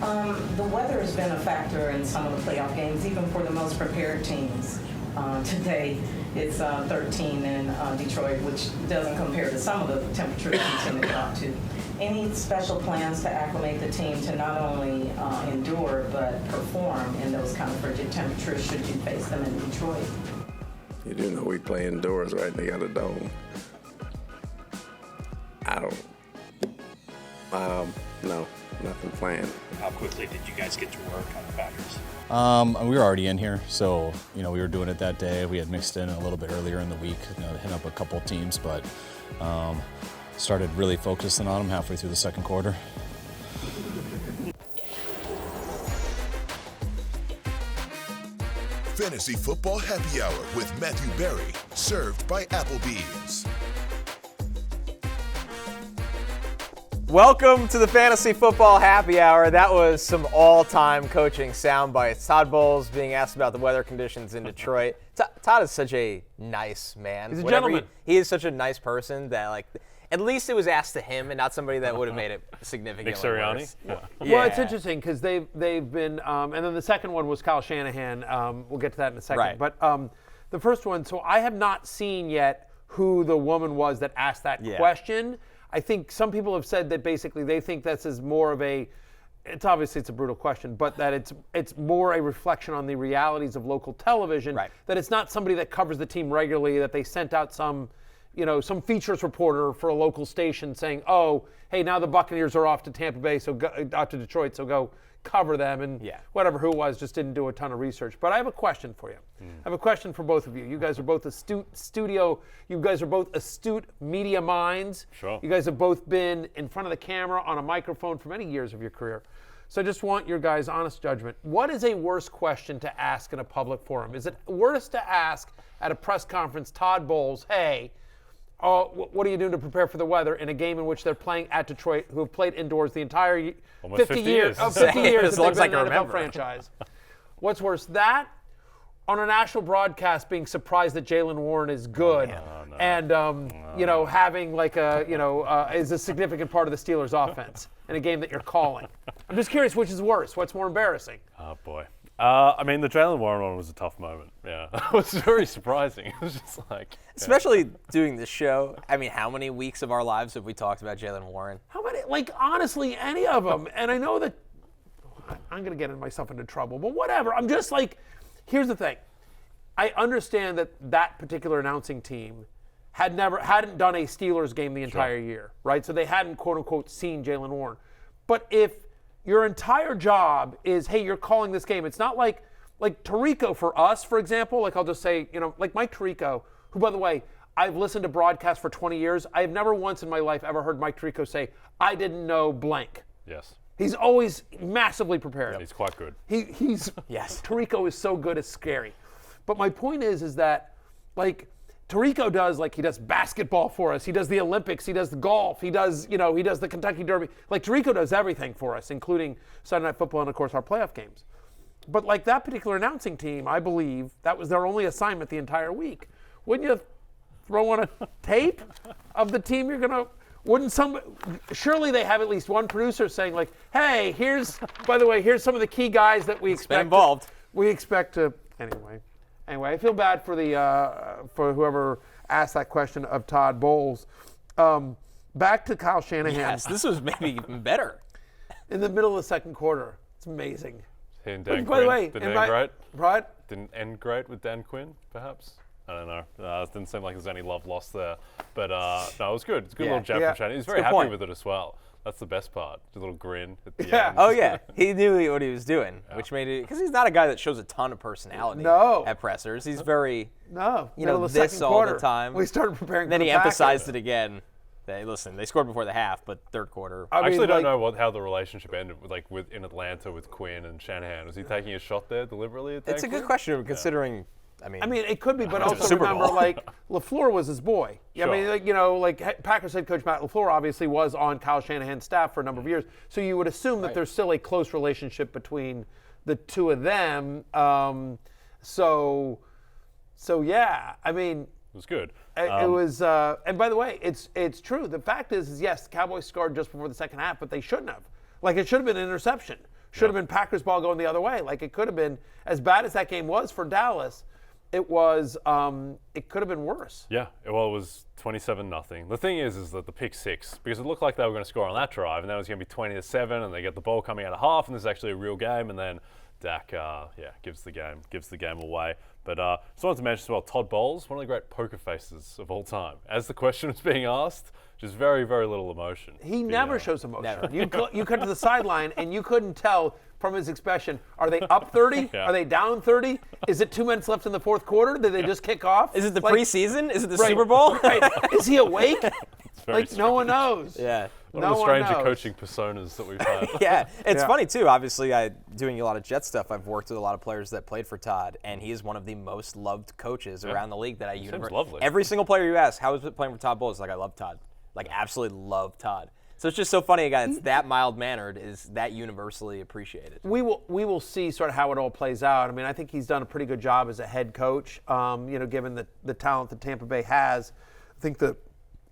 The weather has been a factor in some of the playoff games, even for the most prepared teams. Today, it's 13 in Detroit, which doesn't compare to some of the temperatures we tend to drop to. Any special plans to acclimate the team to not only endure but perform in those kind of frigid temperatures should you face them in Detroit? You do know we play indoors, right? They got a dome. No, nothing planned. How quickly did you guys get to work on the Packers? We were already in here, so we were doing it that day. We had mixed in a little bit earlier in the week, hitting up a couple teams, but started really focusing on them halfway through the second quarter. Fantasy Football Happy Hour with Matthew Berry, served by Applebee's. Welcome to the Fantasy Football Happy Hour. That was some all-time coaching sound bites. Todd Bowles being asked about the weather conditions in Detroit. Todd is such a nice man. He's a gentleman. He is such a nice person that, at least it was asked to him and not somebody that would have made it significantly Nick Sirianni? worse. Yeah. Well, it's interesting because they've been, and then the second one was Kyle Shanahan. We'll get to that in a second. Right. But the first one, so I have not seen yet who the woman was that asked that question. I think some people have said that basically they think this is more of it's obviously it's a brutal question, but that it's more a reflection on the realities of local television. Right. That it's not somebody that covers the team regularly, that they sent out some features reporter for a local station saying, oh, hey, now the Buccaneers are off to Tampa Bay, off to Detroit, so go cover them. And whatever who it was just didn't do a ton of research. But I have a question for you. I have a question for both of you. You guys are both astute media minds. Sure. You guys have both been in front of the camera on a microphone for many years of your career. So I just want your guys' honest judgment. What is a worse question to ask in a public forum? Is it worse to ask at a press conference, Todd Bowles, hey, what are you doing to prepare for the weather in a game in which they're playing at Detroit, who have played indoors the entire 50 years As that long they've as been I an can NFL remember. franchise? What's worse, that on a national broadcast being surprised that Jaylen Warren is good and having is a significant part of the Steelers' offense in a game that you're calling? I'm just curious, which is worse? What's more embarrassing? Oh, boy. The Jaylen Warren one was a tough moment. Yeah, it was very surprising. It was just Especially doing this show. I mean, how many weeks of our lives have we talked about Jaylen Warren? How many? Honestly, any of them. And I know that I'm going to get myself into trouble, but whatever. I'm just here's the thing. I understand that particular announcing team hadn't done a Steelers game the entire year, right? So they hadn't, quote unquote, seen Jaylen Warren. But if your entire job is, hey, you're calling this game, it's not like Tirico for us, for example. I'll just say, Mike Tirico, who, by the way, I've listened to broadcasts for 20 years. I have never once in my life ever heard Mike Tirico say, I didn't know blank. Yes. He's always massively prepared. Yeah, he's quite good. Yes. Tirico is so good, it's scary. But my point is that, Tirico does, he does basketball for us. He does the Olympics. He does the golf. He does, he does the Kentucky Derby. Tirico does everything for us, including Sunday Night Football and, of course, our playoff games. But that particular announcing team, I believe, that was their only assignment the entire week. Wouldn't you throw on a tape of the team you're going to – surely they have at least one producer saying, hey, here's some of the key guys that we expect. Involved. We expect to – Anyway, I feel bad for for whoever asked that question of Todd Bowles. Back to Kyle Shanahan. Yes, this was maybe even better. In the middle of the second quarter. It's amazing. And Dan By the Quinn way, didn't end great. Right? Didn't end great with Dan Quinn, perhaps. I don't know. It didn't seem like there's any love lost there. But no, it was good. It's a good little jab from Shanahan. He was very happy with it as well. That's the best part. The little grin at the end. Oh, yeah. He knew what he was doing, which made it – because he's not a guy that shows a ton of personality at pressers. He's very, this all the time. We started preparing Then for he the emphasized it again. They scored before the half, but third quarter. I actually don't know how the relationship ended in Atlanta with Quinn and Shanahan. Was he taking a shot there deliberately at Dan It's a good Quinn? question considering – it could be, but also remember, LaFleur was his boy. Sure. Packers head coach Matt LaFleur obviously was on Kyle Shanahan's staff for a number of years. So you would assume that there's still a close relationship between the two of them. So yeah, it was good. It was, and by the way, it's true. The fact is yes, the Cowboys scored just before the second half, but they shouldn't have. It should have been an interception. Should have been Packers ball going the other way. Like, it could have been, as bad as that game was for Dallas, it could have been worse. Yeah, well, it was 27-0. The thing is that the pick six, because it looked like they were going to score on that drive, and then it was going to be 20-7, and they get the ball coming out of half, and this is actually a real game, and then Dak, gives the game away. But just wanted to mention as well, Todd Bowles, one of the great poker faces of all time. As the question was being asked, just very, very little emotion. He never shows emotion. You cut to the sideline, and you couldn't tell from his expression, are they up 30? Yeah. Are they down 30? Is it 2 minutes left in the fourth quarter? Did they just kick off? Is it the preseason? Is it the Super Bowl? Right. Is he awake? Very No one knows. Yeah. One of the stranger coaching personas that we've had. Yeah, it's funny too. Obviously, doing a lot of Jet stuff, I've worked with a lot of players that played for Todd, and he is one of the most loved coaches around the league that I Seems lovely. Every single player you ask, how is it playing for Todd Bowles? Like, I love Todd. Like, absolutely love Todd. So it's just so funny, again, it's that mild-mannered, is that universally appreciated. We will see sort of how it all plays out. I mean, I think he's done a pretty good job as a head coach, given the talent that Tampa Bay has. I think the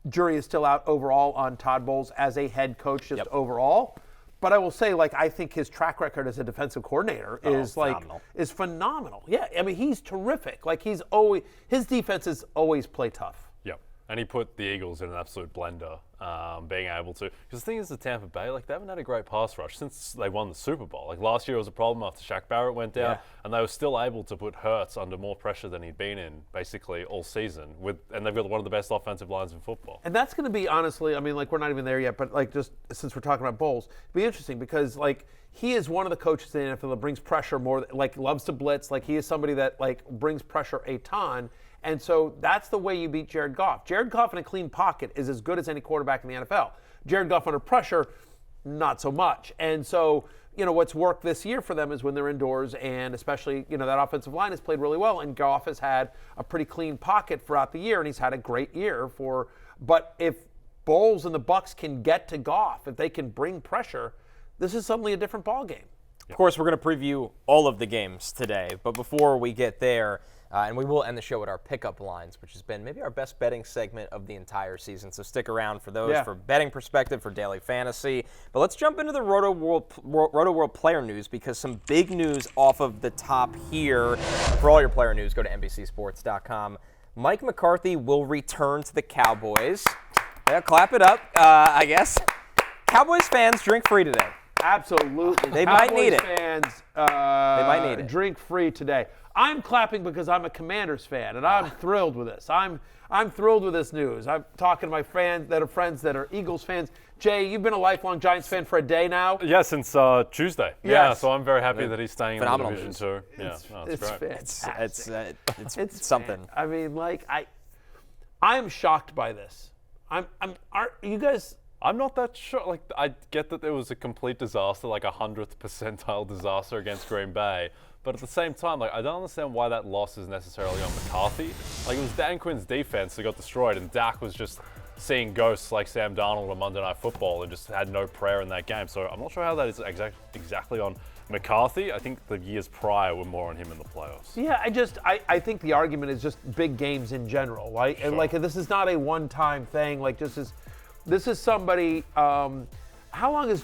jury is still out overall on Todd Bowles as a head coach, just overall. But I will say, I think his track record as a defensive coordinator is phenomenal. Yeah, I mean, he's terrific. His defenses always play tough. Yep. And he put the Eagles in an absolute blender, being able to. Because the thing is, the Tampa Bay, they haven't had a great pass rush since they won the Super Bowl. Last year was a problem after Shaq Barrett went down, and they were still able to put Hurts under more pressure than he'd been in basically all season. And they've got one of the best offensive lines in football. And that's going to be, honestly, I mean, we're not even there yet, but just since we're talking about Bowles, it'll be interesting because he is one of the coaches in the NFL that brings pressure more, loves to blitz. He is somebody that brings pressure a ton. And so that's the way you beat Jared Goff. Jared Goff in a clean pocket is as good as any quarterback in the NFL. Jared Goff under pressure, not so much. And so, what's worked this year for them is when they're indoors, and especially, that offensive line has played really well, and Goff has had a pretty clean pocket throughout the year, and he's had a great year but if Bowles and the Bucs can get to Goff, if they can bring pressure, this is suddenly a different ballgame. Of course, we're going to preview all of the games today, but before we get there, and we will end the show with our pickup lines, which has been maybe our best betting segment of the entire season. So stick around for those, for betting perspective, for daily fantasy. But let's jump into the Rotoworld Player news, because some big news off of the top here. For all your player news, go to NBCSports.com. Mike McCarthy will return to the Cowboys. Yeah, clap it up, I guess. Cowboys fans, drink free today. Absolutely. They might need it. Fans, they might need it. Drink free today. I'm clapping because I'm a Commanders fan, and I'm thrilled with this. I'm thrilled with this news. I'm talking to my friends that are Eagles fans. Jay, you've been a lifelong Giants fan for a day now. Yeah, since Tuesday. Yes. Yeah, so I'm very happy that he's staying in the division news. too. Yeah, it's great. It's something. I mean, I am shocked by this. Are you guys? I'm not that sure. I get that there was a complete disaster, a 100th percentile disaster against Green Bay. But at the same time, I don't understand why that loss is necessarily on McCarthy. It was Dan Quinn's defense that got destroyed, and Dak was just seeing ghosts like Sam Darnold on Monday Night Football and just had no prayer in that game. So I'm not sure how that is exactly on McCarthy. I think the years prior were more on him in the playoffs. Yeah, I think the argument is just big games in general, right? Sure. And this is not a one-time thing. This is somebody. How long is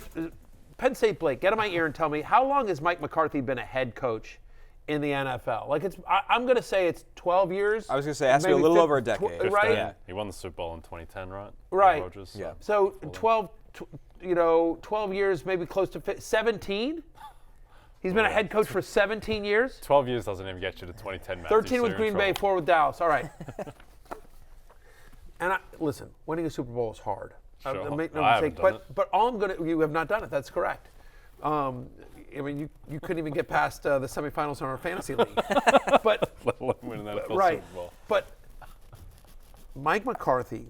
Penn State Blake? Get in my ear and tell me, how long has Mike McCarthy been a head coach in the NFL? I'm going to say it's 12 years. I was going to say it has to be a little over a decade, right? Yeah. He won the Super Bowl in 2010, right? Right. Rodgers, yeah. So 12 years, maybe close to 17. He's been a head coach for 17 years. 12 years doesn't even get you to 2010. Matthew, 13 with Green Bay, 4 with Dallas. All right. And listen, winning a Super Bowl is hard. Sure. Make no I mistake. haven't done But you have not done it. That's correct. I mean, you couldn't even get past the semifinals in our fantasy league. But let alone winning that right. Super Bowl. But Mike McCarthy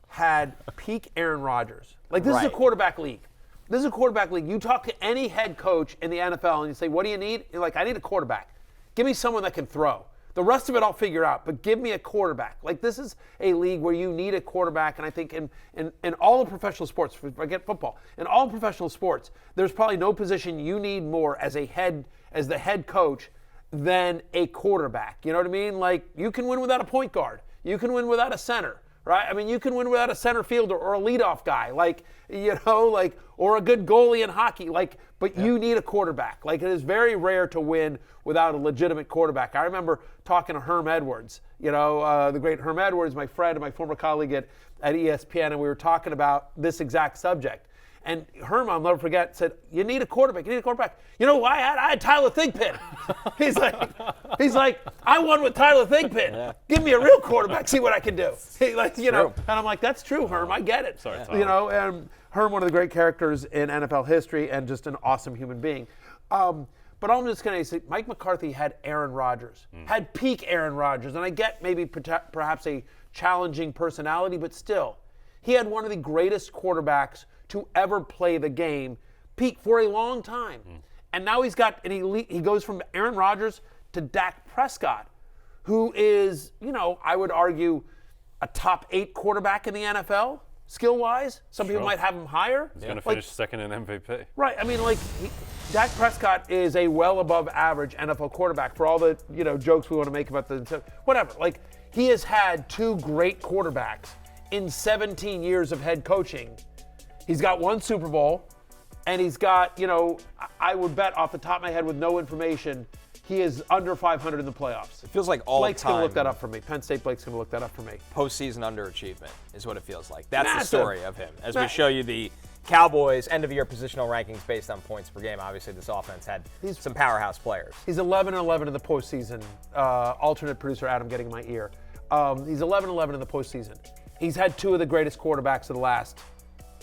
had peak Aaron Rodgers. This is a quarterback league. This is a quarterback league. You talk to any head coach in the NFL and you say, what do you need? You're like, I need a quarterback. Give me someone that can throw. The rest of it I'll figure out, but give me a quarterback. This is a league where you need a quarterback, and I think in all of professional sports, forget football, in all professional sports, there's probably no position you need more as the head coach than a quarterback. You know what I mean? You can win without a point guard. You can win without a center. right? I mean, you can win without a center fielder or a leadoff guy, or a good goalie in hockey, but you need a quarterback. Like, it is very rare to win without a legitimate quarterback. I remember talking to Herm Edwards, the great Herm Edwards, my friend and my former colleague at ESPN, and we were talking about this exact subject. And Herm, I'll never forget, said, you need a quarterback. You need a quarterback. You know who I had? I had Tyler Thigpen. He's like, I won with Tyler Thigpen. Yeah. Give me a real quarterback, see what I can do. And I'm like, that's true, Herm. I get it. Sorry, and Herm, one of the great characters in NFL history and just an awesome human being. But I'm just going to say, Mike McCarthy had Aaron Rodgers, had peak Aaron Rodgers. And I get maybe perhaps a challenging personality, but still, he had one of the greatest quarterbacks to ever play the game, peak for a long time. And now he goes from Aaron Rodgers to Dak Prescott, who is, I would argue, a top 8 quarterback in the NFL, skill-wise. Some people might have him higher. He's going to finish second in MVP. Right. I mean, Dak Prescott is a well above average NFL quarterback for all the, jokes we want to make about whatever. He has had 2 great quarterbacks in 17 years of head coaching. He's got 1 Super Bowl, and he's got, I would bet off the top of my head with no information, he is under 500 in the playoffs. It feels like all Blake's the time. going to look that up for me. Penn State Blake's going to look that up for me. Postseason underachievement is what it feels like. That's Massive. the story of him. As we show you the Cowboys end-of-year positional rankings based on points per game, obviously this offense had some powerhouse players. He's 11-11 in the postseason. Alternate producer Adam getting in my ear. He's 11-11 in the postseason. He's had 2 of the greatest quarterbacks of the last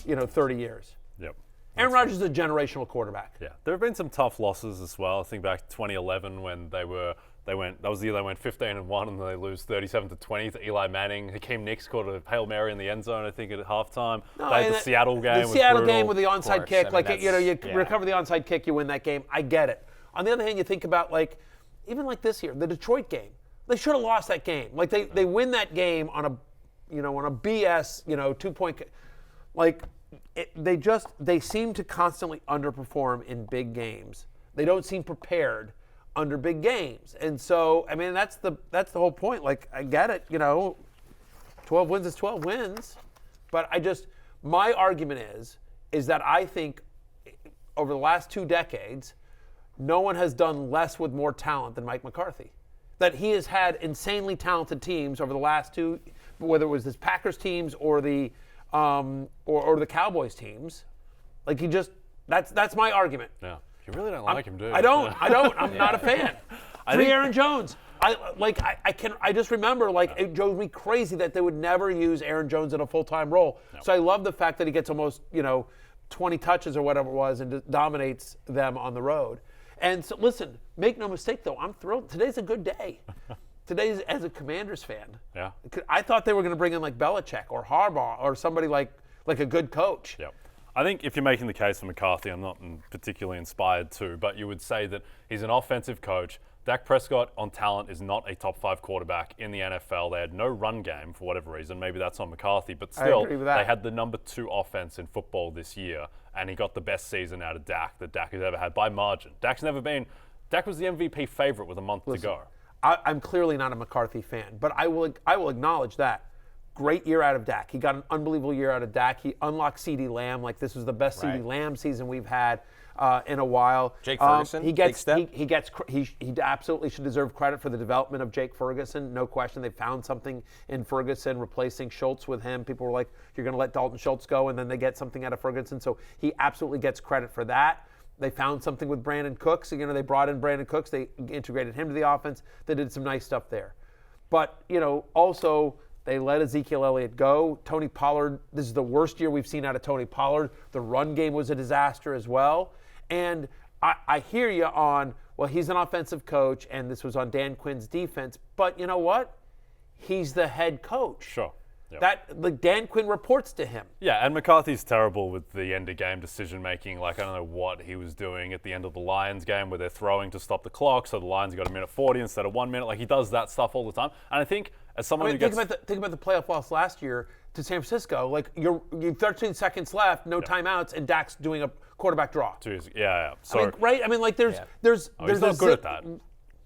30 years. Yep. Aaron Rodgers is a generational quarterback. Yeah. There have been some tough losses as well. I think back to 2011 when that was the year they went 15-1 and they lose 37-20 to Eli Manning. Hakeem Nicks caught a Hail Mary in the end zone, I think, at halftime. They had the Seattle game. The Seattle game with the onside kick, you recover the onside kick, you win that game. I get it. On the other hand, you think about even this year, the Detroit game. They should have lost that game. They win that game on a BS 2-point. They seem to constantly underperform in big games. They don't seem prepared under big games. And so, I mean, that's the whole point. I get it, 12 wins is 12 wins. But my argument is that I think over the last 2 decades, no one has done less with more talent than Mike McCarthy. That he has had insanely talented teams over the last 2, whether it was his Packers teams or the Cowboys teams. That's my argument. Yeah. You really don't like him, do you? I don't. I'm not a fan. Aaron Jones. I just remember it drove me crazy that they would never use Aaron Jones in a full-time role. No. So I love the fact that he gets almost 20 touches or whatever it was and dominates them on the road. And so listen, make no mistake though, I'm thrilled. Today's a good day. Today's as a Commanders fan. Yeah. I thought they were going to bring in Belichick or Harbaugh or somebody like a good coach. Yep. I think if you're making the case for McCarthy, I'm not particularly inspired to, but you would say that he's an offensive coach. Dak Prescott on talent is not a top 5 quarterback in the NFL. They had no run game for whatever reason. Maybe that's on McCarthy, but still, they had the number 2 offense in football this year, and he got the best season out of Dak that Dak has ever had by margin. Dak was the MVP favorite with a month to go. I'm clearly not a McCarthy fan, but I will acknowledge that. Great year out of Dak. He got an unbelievable year out of Dak. He unlocked CeeDee Lamb. This was the best CeeDee Lamb season we've had in a while. Jake Ferguson, big step. He absolutely should deserve credit for the development of Jake Ferguson. No question. They found something in Ferguson, replacing Schultz with him. People were like, you're going to let Dalton Schultz go, and then they get something out of Ferguson. So he absolutely gets credit for that. They found something with Brandon Cooks. They brought in Brandon Cooks. They integrated him to the offense. They did some nice stuff there. But, also they let Ezekiel Elliott go. Tony Pollard, this is the worst year we've seen out of Tony Pollard. The run game was a disaster as well. And I hear you on, well, he's an offensive coach, and this was on Dan Quinn's defense. But you know what? He's the head coach. Sure. Yep. Dan Quinn reports to him. Yeah, and McCarthy's terrible with the end-of-game decision-making. I don't know what he was doing at the end of the Lions game where they're throwing to stop the clock, so the Lions got a minute 40 instead of 1 minute. He does that stuff all the time. And I think as someone who gets... Think about the playoff loss last year to San Francisco. You're 13 seconds left, no timeouts, and Dak's doing a quarterback draw. Yeah. So, right? There's he's not good at that.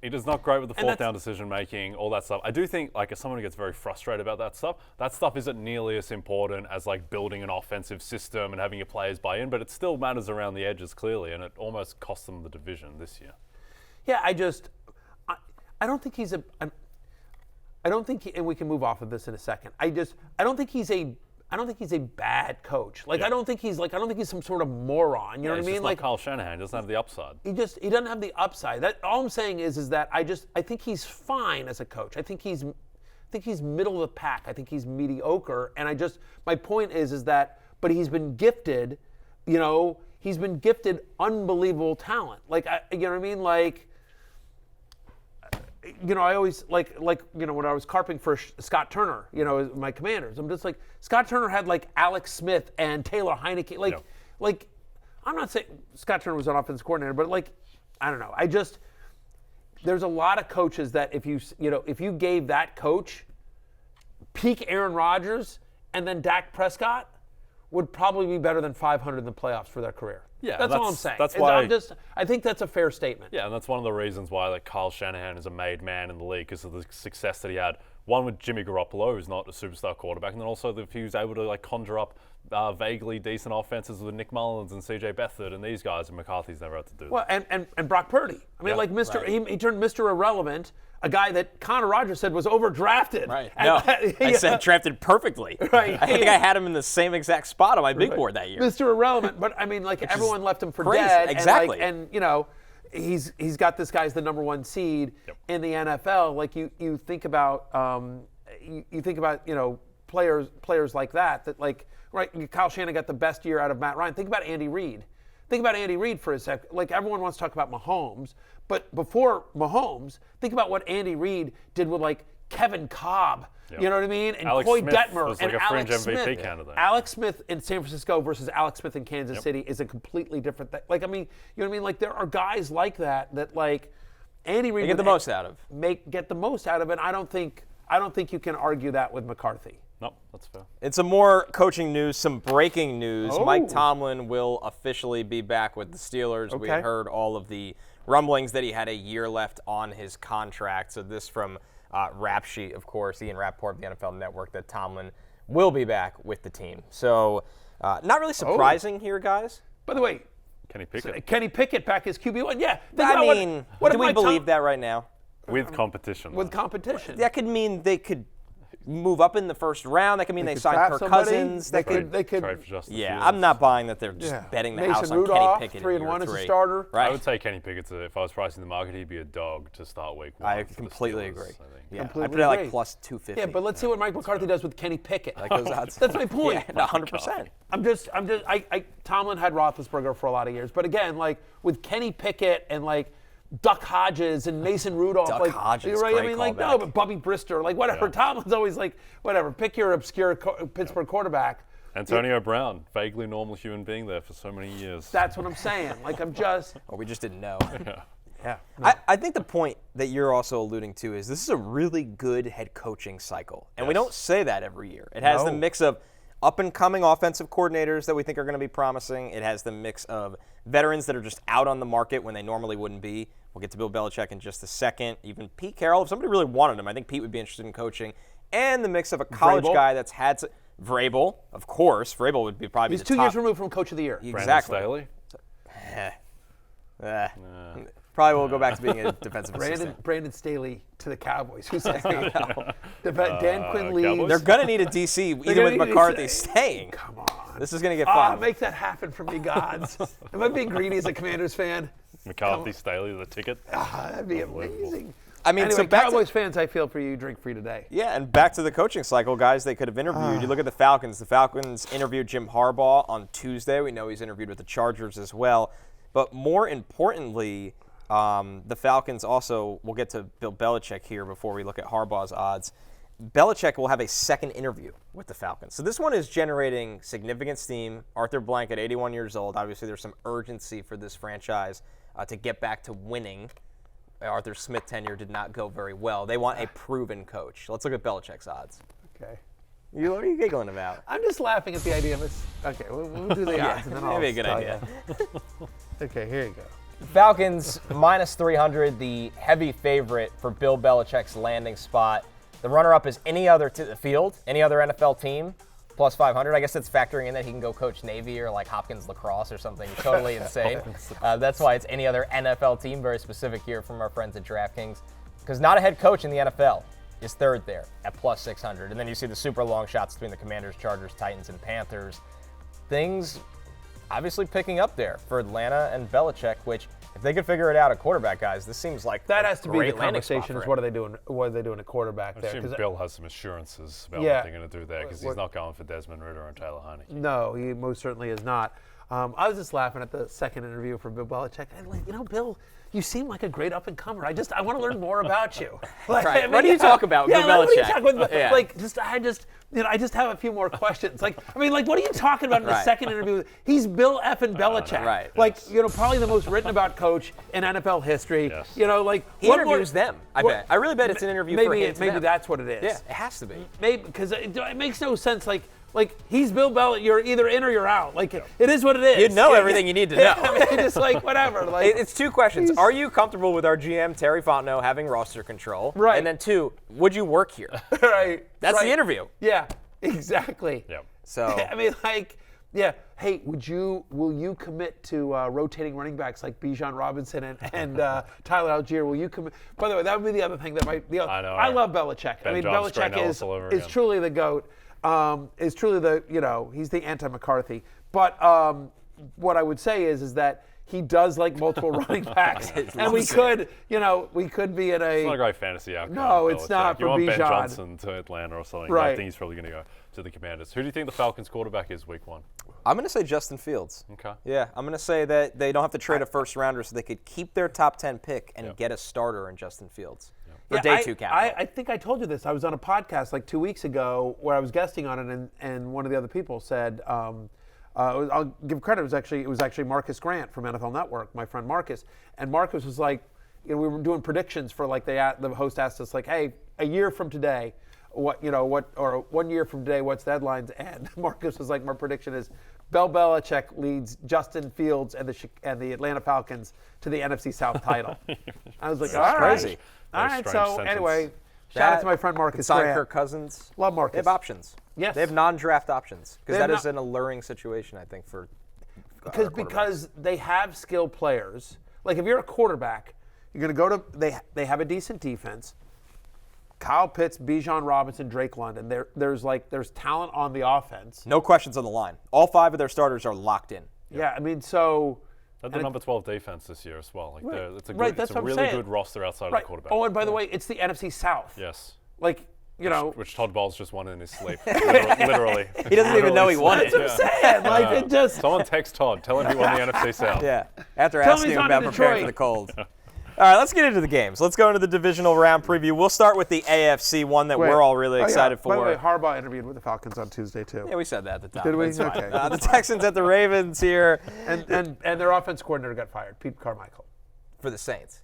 It is not great with the And fourth down decision making, all that stuff. I do think, like, as someone who gets very frustrated about that stuff isn't nearly as important as like building an offensive system and having your players buy in, but it still matters around the edges clearly, and it almost cost them the division this year. Yeah, I don't think he's I don't think, and we can move off of this in a second. I don't think he's a bad coach. Like, Yeah. I don't think he's some sort of moron. You know what I mean? He's Like, not Kyle Shanahan. He doesn't have the upside. he doesn't have the upside. That all I'm saying is that I think he's fine as a coach. I think he's middle of the pack. I think he's mediocre. And my point is that, but he's been gifted, he's been gifted unbelievable talent. Like, you know what I mean? Like, I always when I was carping for Scott Turner, my Commanders, I'm just like, Scott Turner had like Alex Smith and Taylor Heineke. Like, I'm not saying Scott Turner was an offensive coordinator, but like, I don't know. There's a lot of coaches that if you gave that coach peak Aaron Rodgers and then Dak Prescott, would probably be better than 500 in the playoffs for their career. Yeah, that's all I'm saying. That's why I think that's a fair statement. Yeah, and that's one of the reasons why like Kyle Shanahan is a made man in the league, because of the success that he had. One with Jimmy Garoppolo, who's not a superstar quarterback, and then also if he was able to like conjure up vaguely decent offenses with Nick Mullins and CJ Beathard and these guys, and McCarthy's never had to do that. Well, and Brock Purdy. I mean, he turned Mr. Irrelevant, a guy that Connor Rogers said was overdrafted. Right. And, No, I said drafted perfectly. Right. I think I had him in the same exact spot on my big board that year. Mr. Irrelevant, but I mean, like, everyone left him for crazy. dead. Exactly. And he's got this guy's the number one seed in the NFL. Like, you think about players like that like, right, Kyle Shanahan got the best year out of Matt Ryan. Think about Andy Reid. Think about Andy Reid for a sec. Like, everyone wants to talk about Mahomes, but before Mahomes, think about what Andy Reid did with like Kevin Cobb. Yep. You know what I mean? And Alex Coy Smith Detmer was and like a fringe Alex MVP Smith. candidate. Alex Smith in San Francisco versus Alex Smith in Kansas City is a completely different thing. Like, I mean, you know what I mean? Like, there are guys like that like Andy Reid They get the most out of. Get the most out of it. And I don't think you can argue that with McCarthy. No, that's fair. It's some more coaching news, some breaking news. Mike Tomlin will officially be back with the Steelers. We had heard all of the rumblings that he had a year left on his contract. So this from Rashee, of course, Ian Rappaport of the NFL Network, that Tomlin will be back with the team. So not really surprising here, guys. By the way, Kenny Pickett. Kenny Pickett back as QB1. Yeah. I mean, do we believe that right now? With competition. With competition. That could mean they could move up in the first round. That could mean they sign draft Kirk somebody. Cousins. They could. could. Trade for Justin Yeah, Fields. I'm not buying that they're just betting the house Mason on Rudolph, Kenny Pickett. 3-1 as as a starter. Right. I would say Kenny Pickett, if I was pricing the market, he'd be a dog to start week one. I for the completely Steelers, agree. I think. Yeah, Completely I put it at like agree. plus 250. Yeah, but let's see what Mike McCarthy does with Kenny Pickett. Like those odds. That's my point. Yeah, 100%. Tomlin had Roethlisberger for a lot of years, but again, like with Kenny Pickett and like Duck Hodges and Mason Rudolph, Duck like, Hodges, right? I great mean, like, callback. no, but Bubby Brister, like, whatever. Yeah. Tomlin's always like, whatever. Pick your obscure Pittsburgh quarterback. Antonio Brown, vaguely normal human being there for so many years. That's what I'm saying. Like, I'm just. Or we just didn't know. Yeah. I think the point that you're also alluding to is this is a really good head coaching cycle. And we don't say that every year. It has the mix of up-and-coming offensive coordinators that we think are going to be promising. It has the mix of veterans that are just out on the market when they normally wouldn't be. We'll get to Bill Belichick in just a second. Even Pete Carroll, if somebody really wanted him, I think Pete would be interested in coaching. And the mix of a college guy that's had Vrabel, of course. Vrabel would be probably He's the 2 top. years removed from Coach of the Year. Exactly. Brandon Staley? Probably will go back to being a defensive assistant. Brandon Staley to the Cowboys. Who's saying Dan Quinn leaves. Cowboys? They're going to need a DC, even with gonna need a McCarthy DC. staying. Come on. This is going to get fun. Make that happen for me, gods. Am I being greedy as a Commanders fan? McCarthy, Staley, the ticket. That'd be amazing. I mean, Anyway, so back Cowboys to, fans, I feel for you. Drink free today. yeah, and back to the coaching cycle, guys. They could have interviewed. You look at the Falcons. The Falcons interviewed Jim Harbaugh on Tuesday. We know he's interviewed with the Chargers as well. But more importantly, the Falcons also, we'll get to Bill Belichick here before we look at Harbaugh's odds. Belichick will have a second interview with the Falcons. So this one is generating significant steam. Arthur Blank at 81 years old. Obviously, there's some urgency for this franchise to get back to winning. Arthur Smith tenure did not go very well. They want a proven coach. Let's look at Belichick's odds. Okay. What are you giggling about? I'm just laughing at the idea of this. Okay, we'll do the odds. And then I'll Maybe a good tell idea. you. Okay, here you go. Falcons minus 300, the heavy favorite for Bill Belichick's landing spot. The runner-up is any other NFL team, plus 500. I guess that's factoring in that he can go coach Navy or like Hopkins lacrosse or something totally insane. That's why it's any other NFL team, very specific here from our friends at DraftKings. Because not a head coach in the NFL is third there at plus 600. And then you see the super long shots between the Commanders, Chargers, Titans, and Panthers. Things obviously picking up there for Atlanta and Belichick, which if they could figure it out at quarterback, guys, this seems like that has to be the conversation. Is what are they doing? What are they doing at quarterback there? I assume Bill has some assurances about Yeah. what they're going to do there because he's not going for Desmond Ridder and Taylor Heineke. No, he most certainly is not. I was just laughing at the second interview for Bill Belichick. I'm like, Bill, you seem like a great up-and-comer. I want to learn more about you. Like, Right. What do you talk about with Bill What do you Belichick? talk about? Yeah. I just have a few more questions. What are you talking about in the second interview? He's Bill effing Belichick. Right. Probably the most written about coach in NFL history. Yes. He interviews them. I really bet it's an interview for him. Maybe that's what it is. Yeah, it has to be. Maybe because it makes no sense. He's Bill Belichick. You're either in or you're out. It is what it is. You know everything you need to know. Just whatever. It's two questions. Are you comfortable with our GM, Terry Fontenot, having roster control? Right. And then two, would you work here? Right. That's right. the interview. Yeah, exactly. Yeah. So Hey, will you commit to rotating running backs like Bijan Robinson and Tyler Algier? Will you commit? By the way, that would be the other thing that might. I know. I love Belichick. Belichick is truly the GOAT. Is truly he's the anti-McCarthy. But what I would say is that he does like multiple running backs, and we could be in a. It's not a great fantasy outcome. No, it's not You for want Bijan. Ben Johnson to Atlanta or something. Right. I think he's probably going to go to the Commanders. Who do you think the Falcons quarterback is week one? I'm going to say Justin Fields. Okay. Yeah, I'm going to say that they don't have to trade a first rounder, so they could keep their top 10 pick and get a starter in Justin Fields. For day two capital. I think I told you this. I was on a podcast 2 weeks ago where I was guesting on it, and one of the other people said, I'll give credit. It was actually Marcus Grant from NFL Network, my friend Marcus, and Marcus was like, we were doing predictions for the host asked us hey, a year from today, or 1 year from today, what's the headlines? And Marcus was like, my prediction is Bill Belichick leads Justin Fields and the Atlanta Falcons to the NFC South title. I was like, all right. Crazy. All right, strange so sentence. anyway, shout out to my friend Marcus Sign Grant. Kirk Cousins. Love Marcus. They have options. Yes. They have non-draft options because They have that is an alluring situation, I think, for because they have skilled players. If you're a quarterback, you're going to go to they have a decent defense. Kyle Pitts, Bijan Robinson, Drake London. There's talent on the offense. no questions on the line. All 5 of their starters are locked in. Yeah, so. They're the number 12 defense this year as well. It's a that's what I'm really saying. good roster outside of Right. the quarterback. Oh, and by the way, it's the NFC South. Yes. Which Todd Bowles just won in his sleep. Literally. He doesn't even know he won it. That's what I'm saying. It just. Someone text Todd. Tell him he won the NFC South. Yeah, after Tell me asking he's him on about to preparing for Detroit. the cold. All right, let's get into the games. Let's go into the divisional round preview. We'll start with the AFC, one that we're all really excited for. By the way, Harbaugh interviewed with the Falcons on Tuesday too. Yeah, we said that at the top. Did we? That's fine. Okay. The Texans at the Ravens here And their offense coordinator got fired, Pete Carmichael. for the Saints.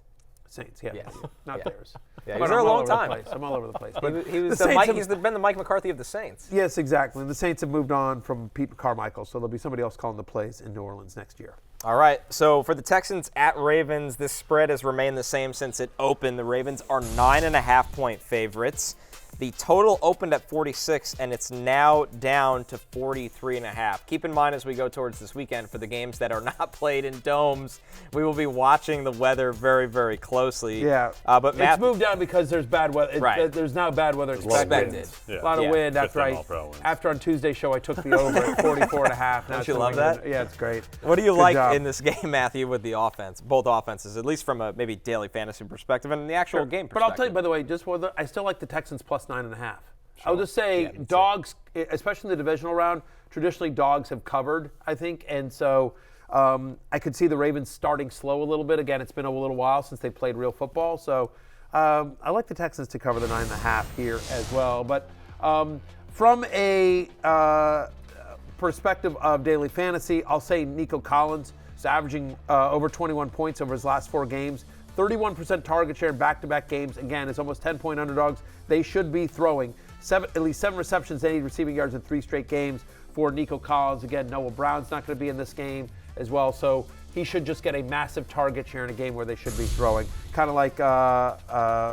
Saints, yeah, Yes. not Yeah. theyers. Yeah, he But was there I'm a all long over the time. place. I'm all over the place. But He was the Saints have- he's been the Mike McCarthy of the Saints. yes, exactly. The Saints have moved on from Pete Carmichael, so there'll be somebody else calling the plays in New Orleans next year. All right, so for the Texans at Ravens, this spread has remained the same since it opened. The Ravens are 9.5-point favorites. The total opened at 46, and it's now down to 43.5. Keep in mind as we go towards this weekend for the games that are not played in domes, we will be watching the weather very, very closely. Yeah, but it's moved down because there's bad weather. Right. There's now bad weather Expected. A lot of Yeah. wind. 15 mile per hour winds. After on Tuesday's show, I took the over at 44.5. Don't you love that? Yeah, it's great. What do you Good like job. in this game, Matthew, with the offense, both offenses, at least from a maybe daily fantasy perspective and the actual game perspective? But I'll tell you, by the way, I still like the Texans plus 9.5. I'll just say dogs, especially in the divisional round, traditionally dogs have covered, I think. And so I could see the Ravens starting slow a little bit. Again, it's been a little while since they played real football. So I like the Texans to cover the 9.5 here as well. But from a perspective of daily fantasy, I'll say Nico Collins is averaging over 21 points over his last 4 games. 31% target share in back-to-back games. Again, it's almost 10-point underdogs. They should be throwing at least 7 receptions, 80 receiving yards in 3 straight games for Nico Collins. Again, Noah Brown's not going to be in this game as well. So he should just get a massive target share in a game where they should be throwing, kind of like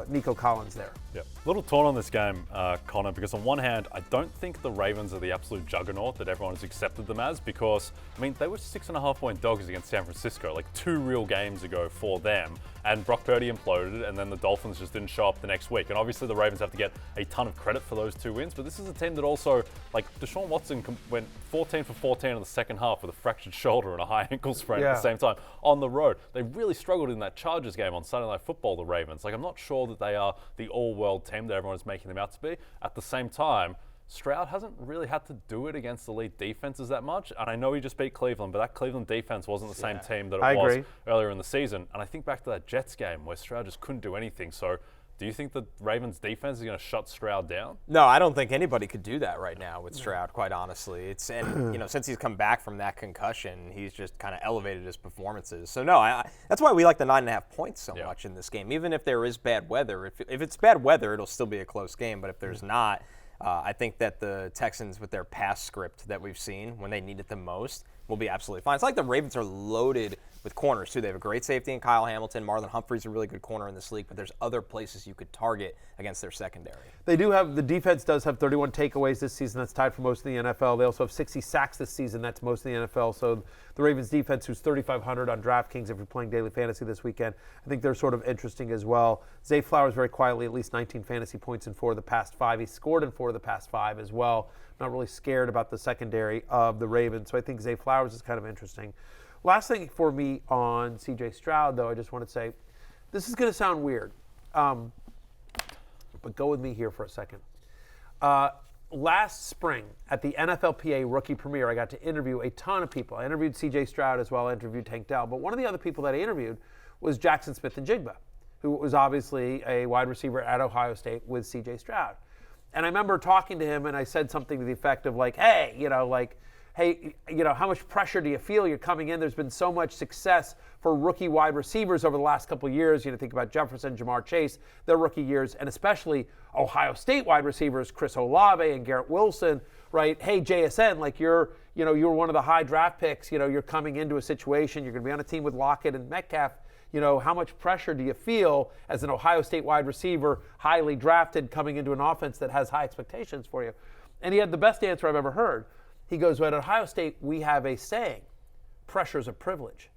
Nico Collins there. Yeah, a little torn on this game, Connor, because on one hand, I don't think the Ravens are the absolute juggernaut that everyone has accepted them as, because, I mean, they were 6.5-point dogs against San Francisco, like 2 real games ago for them, and Brock Purdy imploded, and then the Dolphins just didn't show up the next week. And obviously the Ravens have to get a ton of credit for those 2 wins, but this is a team that also, like, Deshaun Watson went 14 for 14 in the second half with a fractured shoulder and a high ankle sprain at the same time on the road. They really struggled in that Chargers game on Sunday Night Football, the Ravens. Like, I'm not sure that they are the all-world team that everyone is making them out to be. At the same time, Stroud hasn't really had to do it against elite defenses that much. And I know he just beat Cleveland, but that Cleveland defense wasn't the same team that it was earlier in the season. And I think back to that Jets game where Stroud just couldn't do anything. So do you think the Ravens defense is going to shut Stroud down? No, I don't think anybody could do that right now with Stroud, quite honestly. And since he's come back from that concussion, he's just kind of elevated his performances. So no, that's why we like the 9.5 points so much in this game. Even if there is bad weather, if it's bad weather, it'll still be a close game. But if there's not, I think that the Texans, with their pass script that we've seen when they need it the most, will be absolutely fine. It's like the Ravens are loaded with corners, too. They have a great safety in Kyle Hamilton. Marlon Humphrey's a really good corner in this league, but there's other places you could target against their secondary. They do have, the defense does have 31 takeaways this season. That's tied for most of the NFL. They also have 60 sacks this season. That's most of the NFL. So the Ravens defense, who's 3,500 on DraftKings if you're playing daily fantasy this weekend, I think they're sort of interesting as well. Zay Flowers very quietly, at least 19 fantasy points in 4 of the past 5. He scored in 4 of the past 5 as well. Not really scared about the secondary of the Ravens. So I think Zay Flowers is kind of interesting. Last thing for me on C.J. Stroud, though, I just want to say, this is going to sound weird, but go with me here for a second. Last spring at the NFLPA Rookie Premiere, I got to interview a ton of people. I interviewed C.J. Stroud as well. I interviewed Tank Dell. But one of the other people that I interviewed was Jackson Smith-Njigba, who was obviously a wide receiver at Ohio State with C.J. Stroud. And I remember talking to him, and I said something to the effect of like, hey, how much pressure do you feel? You're coming in. There's been so much success for rookie wide receivers over the last couple of years. Think about Jefferson, Jamar Chase, their rookie years, and especially Ohio State wide receivers, Chris Olave and Garrett Wilson, right? Hey, JSN, like you're one of the high draft picks. You're coming into a situation. You're going to be on a team with Lockett and Metcalf. How much pressure do you feel as an Ohio State wide receiver, highly drafted, coming into an offense that has high expectations for you? And he had the best answer I've ever heard. He goes, well, at Ohio State, we have a saying, pressure's a privilege.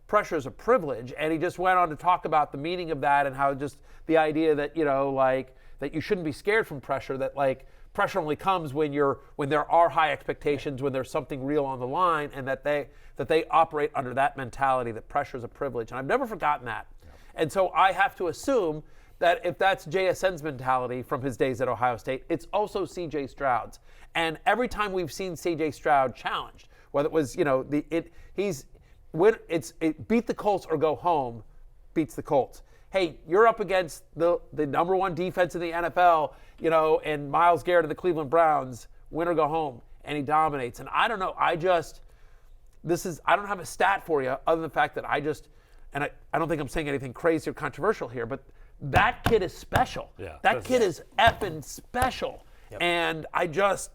Pressure's a privilege. And he just went on to talk about the meaning of that and how just the idea that, that you shouldn't be scared from pressure, that pressure only comes when there are high expectations, when there's something real on the line, and that they operate under that mentality that pressure is a privilege. And I've never forgotten that. And so I have to assume that if that's JSN's mentality from his days at Ohio State, it's also C.J. Stroud's. And every time we've seen C.J. Stroud challenged, whether it was beat the Colts or go home, beats the Colts. Hey, you're up against the number 1 defense in the NFL, and Myles Garrett of the Cleveland Browns, win or go home, and he dominates. And I don't know, I don't have a stat for you other than the fact that I don't think I'm saying anything crazy or controversial here, but that kid is special. Yeah, that kid is effing special. Yep. And I just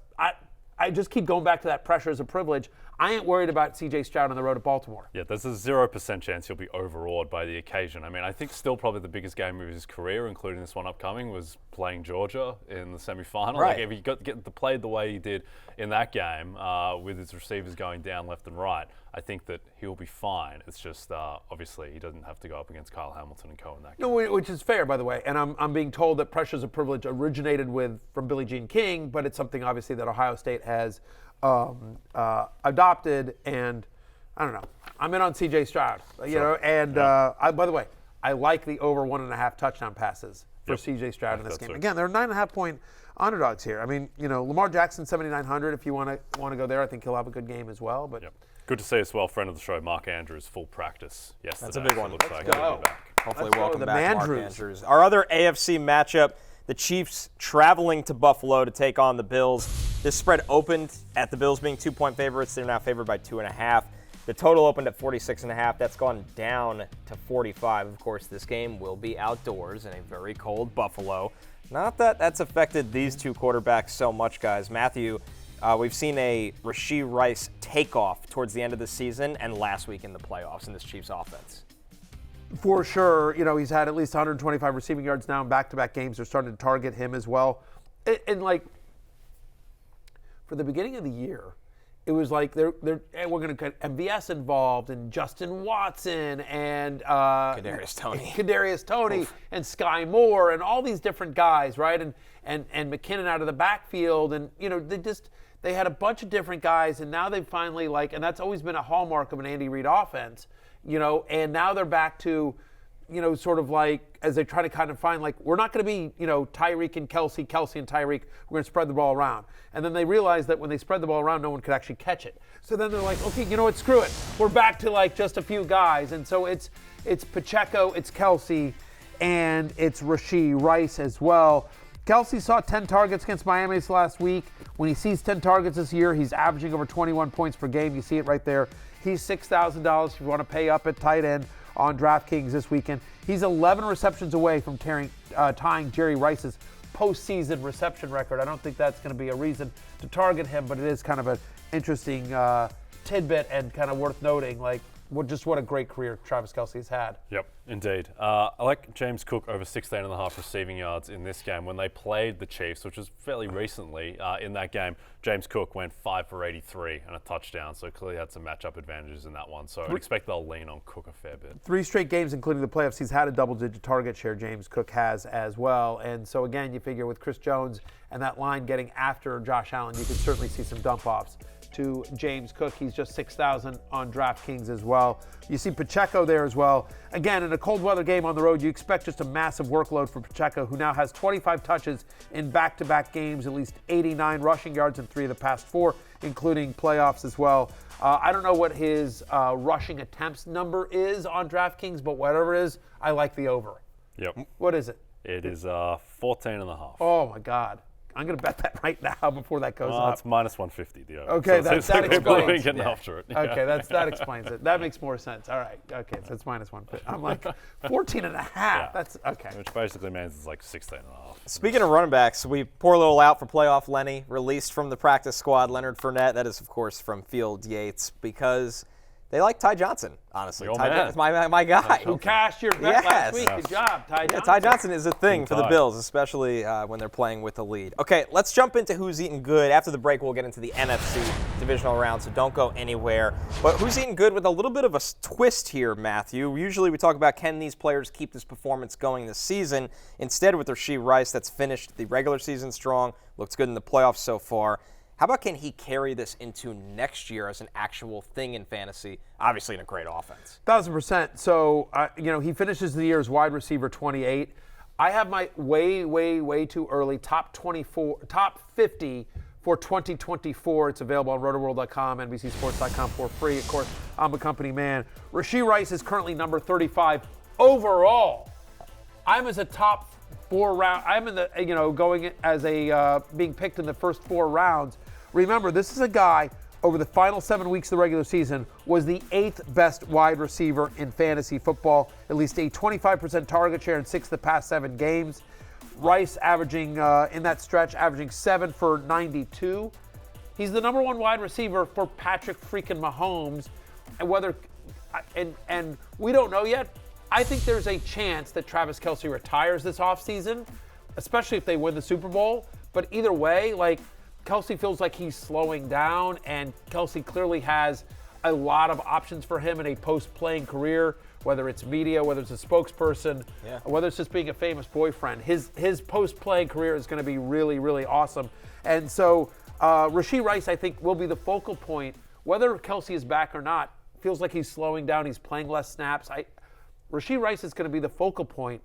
keep going back to that pressure as a privilege. I ain't worried about C.J. Stroud on the road to Baltimore. Yeah, there's a 0% chance he'll be overawed by the occasion. I mean, I think still probably the biggest game of his career, including this one upcoming, was playing Georgia in the semifinal. Right. Like, if he got to play the way he did in that game, with his receivers going down left and right, I think that he'll be fine. It's just, obviously, he doesn't have to go up against Kyle Hamilton and co in that game. No, which is fair, by the way. And I'm being told that pressure's a privilege originated from Billie Jean King, but it's something, obviously, that Ohio State has adopted, and I don't know. I'm in on C.J. Stroud, and by the way, I like the over 1.5 touchdown passes for C.J. Stroud in this game. Again, they're 9.5-point underdogs here. I mean, Lamar Jackson 7,900. If you want to go there, I think he'll have a good game as well. But good to see as well, friend of the show, Mark Andrews, full practice yesterday. That's a big one. Let's go. Hopefully, welcome back, Mark Andrews. Our other AFC matchup. The Chiefs traveling to Buffalo to take on the Bills. This spread opened at the Bills being 2-point favorites. They're now favored by 2.5. The total opened at 46.5. That's gone down to 45. Of course, this game will be outdoors in a very cold Buffalo. Not that that's affected these two quarterbacks so much, guys. Matthew, We've seen a Rashee Rice takeoff towards the end of the season and last week in the playoffs in this Chiefs offense. For sure, he's had at least 125 receiving yards now in back-to-back games. They're starting to target him as well. And for the beginning of the year, it was like we're going to get MVS involved and Justin Watson and Kadarius Toney and Sky Moore and all these different guys, right? And McKinnon out of the backfield, and they had a bunch of different guys, and now they finally and that's always been a hallmark of an Andy Reid offense, and now they're back to, sort of as they try to kind of find we're not going to be, Tyreek and Kelsey and Tyreek, we're going to spread the ball around. And then they realize that when they spread the ball around, no one could actually catch it. So then they're like, okay, you know what, screw it. We're back to just a few guys. And so it's Pacheco, it's Kelsey, and it's Rashee Rice as well. Kelsey saw 10 targets against Miami this last week. When he sees 10 targets this year, he's averaging over 21 points per game. You see it right there. He's $6,000 if you want to pay up at tight end on DraftKings this weekend. He's 11 receptions away from tying Jerry Rice's postseason reception record. I don't think that's going to be a reason to target him, but it is kind of an interesting tidbit and kind of worth noting, what a great career Travis Kelce's had. Yep, indeed. I like James Cook over 16.5 receiving yards in this game. When they played the Chiefs, which was fairly recently in that game, James Cook went 5 for 83 and a touchdown, so clearly had some matchup advantages in that one. So I expect they'll lean on Cook a fair bit. 3 straight games, including the playoffs, he's had a double-digit target share. James Cook has as well. And so, again, you figure with Chris Jones and that line getting after Josh Allen, you could certainly see some dump-offs to James Cook. He's just 6,000 on DraftKings as well. You see Pacheco there as well. Again, in a cold weather game on the road, you expect just a massive workload for Pacheco, who now has 25 touches in back-to-back games, at least 89 rushing yards in 3 of the past 4, including playoffs as well. I don't know what his rushing attempts number is on DraftKings, but whatever it is, I like the over. Yep. What is it? It is 14.5. Oh, my God. I'm going to bet that right now before that goes up. It's minus 150, the over. Okay, so that explains. Getting after it. Yeah. Okay, that explains it. That makes more sense. All right. Okay, so it's minus 150. I'm like 14.5. Yeah. That's okay. Which basically means it's 16.5. Speaking of running backs, we pour a little out for playoff Lenny, released from the practice squad. Leonard Fournette, that is, of course, from Field Yates, because they like Ty Johnson, honestly. Ty my guy. Who cashed your bet last week. Good job, Ty Johnson. Ty Johnson is a thing for the Bills, especially when they're playing with the lead. Okay, let's jump into who's eating good. After the break, we'll get into the NFC Divisional Round, so don't go anywhere. But who's eating good with a little bit of a twist here, Matthew. Usually we talk about, can these players keep this performance going this season? Instead, with Rashee Rice, that's finished the regular season strong, looks good in the playoffs so far. How about, can he carry this into next year as an actual thing in fantasy? Obviously in a great offense. 1,000%. So, he finishes the year as wide receiver 28. I have my way too early top 50 for 2024. It's available on Rotoworld.com, NBCSports.com for free. Of course, I'm a company man. Rashee Rice is currently number 35 overall. I'm as a top 4 round. I'm in the, going as a being picked in the first 4 rounds. Remember, this is a guy over the final 7 weeks of the regular season was the 8th best wide receiver in fantasy football, at least a 25% target share in 6 of the past 7 games. Rice averaging, in that stretch, averaging 7 for 92. He's the number 1 wide receiver for Patrick freaking Mahomes. And we don't know yet. I think there's a chance that Travis Kelce retires this offseason, especially if they win the Super Bowl. But either way, Kelce feels like he's slowing down, and Kelce clearly has a lot of options for him in a post-playing career, whether it's media, whether it's a spokesperson, whether it's just being a famous boyfriend. His post-playing career is going to be really, really awesome. And so Rashee Rice, I think, will be the focal point. Whether Kelce is back or not, feels like he's slowing down. He's playing less snaps. Rashee Rice is going to be the focal point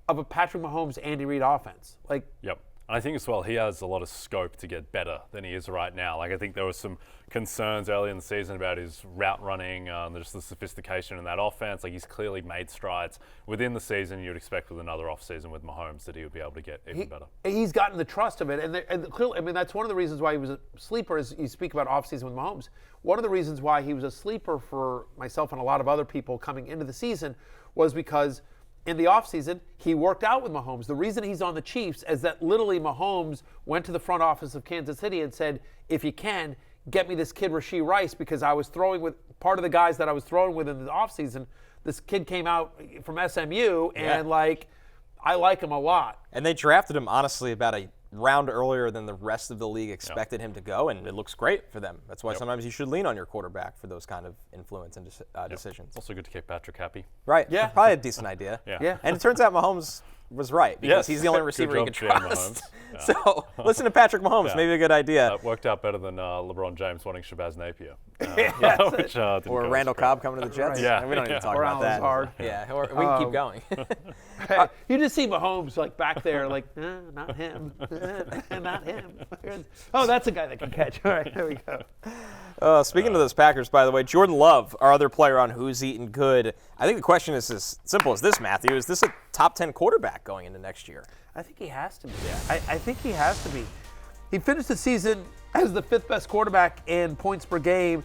of a Patrick Mahomes, Andy Reid offense. Yep. I think as well, he has a lot of scope to get better than he is right now. I think there were some concerns early in the season about his route running, just the sophistication in that offense. He's clearly made strides within the season. You'd expect with another offseason with Mahomes that he would be able to get even better. He's gotten the trust of it. And clearly, that's one of the reasons why he was a sleeper, as you speak about offseason with Mahomes. One of the reasons why he was a sleeper for myself and a lot of other people coming into the season was because in the offseason, he worked out with Mahomes. The reason he's on the Chiefs is that literally Mahomes went to the front office of Kansas City and said, if you can, get me this kid Rashee Rice, because I was throwing with part of the guys that I was throwing with in the offseason. This kid came out from SMU, and I like him a lot. And they drafted him, honestly, about a round earlier than the rest of the league expected him to go, and it looks great for them. That's why sometimes you should lean on your quarterback for those kind of influence and decisions. It's also good to keep Patrick happy. Right. Yeah. Probably a decent idea. Yeah. And it turns out Mahomes was right, because he's the only receiver you can trust. Yeah. So listen to Patrick Mahomes. Maybe a good idea. That worked out better than LeBron James wanting Shabazz Napier. Or Randall Cobb coming to the Jets. Right. Yeah. We don't need to talk about that. Hard. Yeah. Or we can keep going. You just see Mahomes like back there, like, not him, not him. Oh, that's a guy that can catch. All right, there we go. Speaking of those Packers, by the way, Jordan Love, our other player on Who's Eatin' Good. I think the question is as simple as this, Matthew. Is this a top 10 quarterback going into next year? I think he has to be. I think he has to be. He finished the season as the 5th best quarterback in points per game.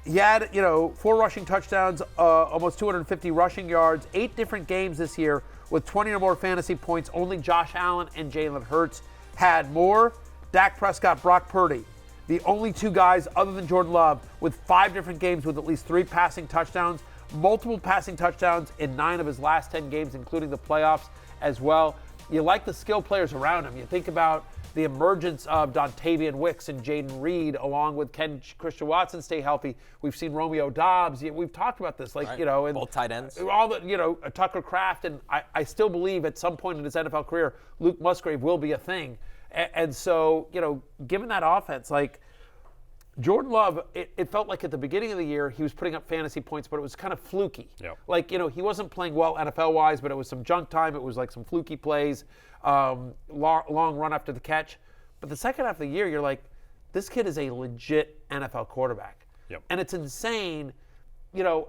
He had, 4 rushing touchdowns, almost 250 rushing yards, 8 different games this year with 20 or more fantasy points. Only Josh Allen and Jalen Hurts had more. Dak Prescott, Brock Purdy, the only 2 guys other than Jordan Love with 5 different games with at least 3 passing touchdowns, multiple passing touchdowns in 9 of his last 10 games, including the playoffs as well. You like the skill players around him. You think about the emergence of Dontavian Wicks and Jaden Reed, along with Christian Watson stay healthy. We've seen Romeo Doubs. We've talked about this, and both tight ends. All the, Tucker Kraft, and I still believe at some point in his NFL career, Luke Musgrave will be a thing. And so, given that offense, like Jordan Love, it felt like at the beginning of the year he was putting up fantasy points, but it was kind of fluky. Yep. Like, he wasn't playing well NFL-wise, but it was some junk time. It was like some fluky plays, long run after the catch. But the second half of the year, you're like, this kid is a legit NFL quarterback. Yep. And it's insane,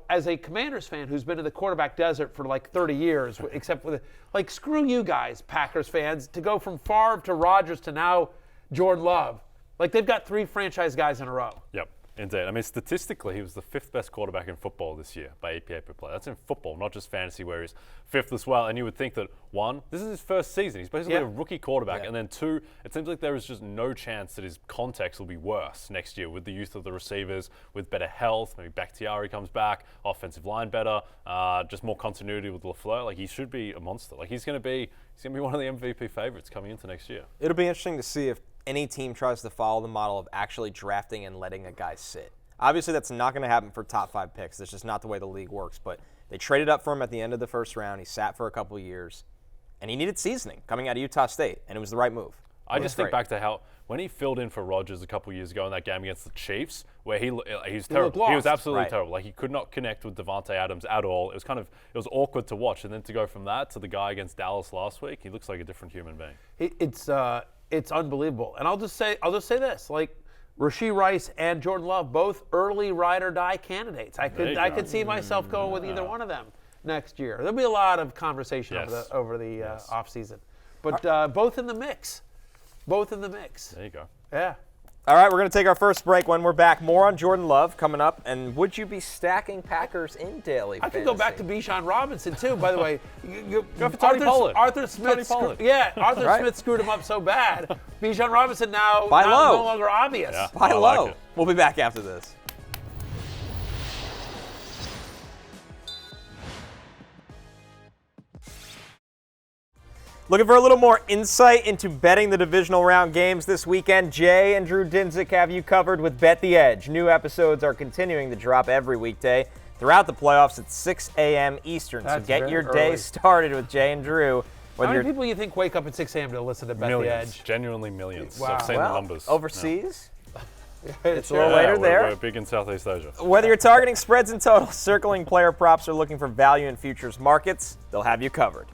as a Commanders fan who's been in the quarterback desert for like 30 years, except for screw you guys, Packers fans, to go from Favre to Rodgers to now Jordan Love. Like, they've got 3 franchise guys in a row. Yep, indeed. I mean, statistically, he was the 5th best quarterback in football this year by EPA per play. That's in football, not just fantasy, where he's 5th as well. And you would think that, 1, this is his first season. He's basically a rookie quarterback. And then 2, it seems like there is just no chance that his context will be worse next year with the youth of the receivers, with better health. Maybe Bakhtiari comes back, offensive line better, just more continuity with LaFleur. Like, he should be a monster. Like, he's going to be one of the MVP favorites coming into next year. It'll be interesting to see if any team tries to follow the model of actually drafting and letting a guy sit. Obviously, that's not going to happen for top 5 picks. That's just not the way the league works. But they traded up for him at the end of the first round. He sat for a couple of years, and he needed seasoning coming out of Utah State, and it was the right move. I just think back to how when he filled in for Rodgers a couple of years ago in that game against the Chiefs, where he's terrible. He was absolutely terrible. Like, he could not connect with Devontae Adams at all. It was awkward to watch. And then to go from that to the guy against Dallas last week, he looks like a different human being. It's unbelievable. And I'll just say this, like, Rashee Rice and Jordan Love, both early ride or die candidates. I could see myself going with either one of them next year. There'll be a lot of conversation over the offseason. But both in the mix. Both in the mix. There you go. Yeah. All right, we're going to take our first break. When we're back, more on Jordan Love coming up. And would you be stacking Packers in daily fantasy? I could go back to Bijan Robinson, too, by the way. Go for Tony Pollard. Arthur Smith screwed him up so bad. Bijan Robinson now Buy low. No longer obvious. Yeah, Buy low. like it. We'll be back after this. Looking for a little more insight into betting the divisional round games this weekend? Jay and Drew Dinsick have you covered with Bet the Edge. New episodes are continuing to drop every weekday throughout the playoffs at 6 a.m. Eastern. So get your day started with Jay and Drew. How many people do you think wake up at 6 a.m. to listen to Bet the Edge? Genuinely millions. Wow. I've seen the numbers. Overseas? Yeah. It's a little later there. We're big in Southeast Asia. Whether you're targeting spreads and totals, circling player props, or looking for value in futures markets, they'll have you covered.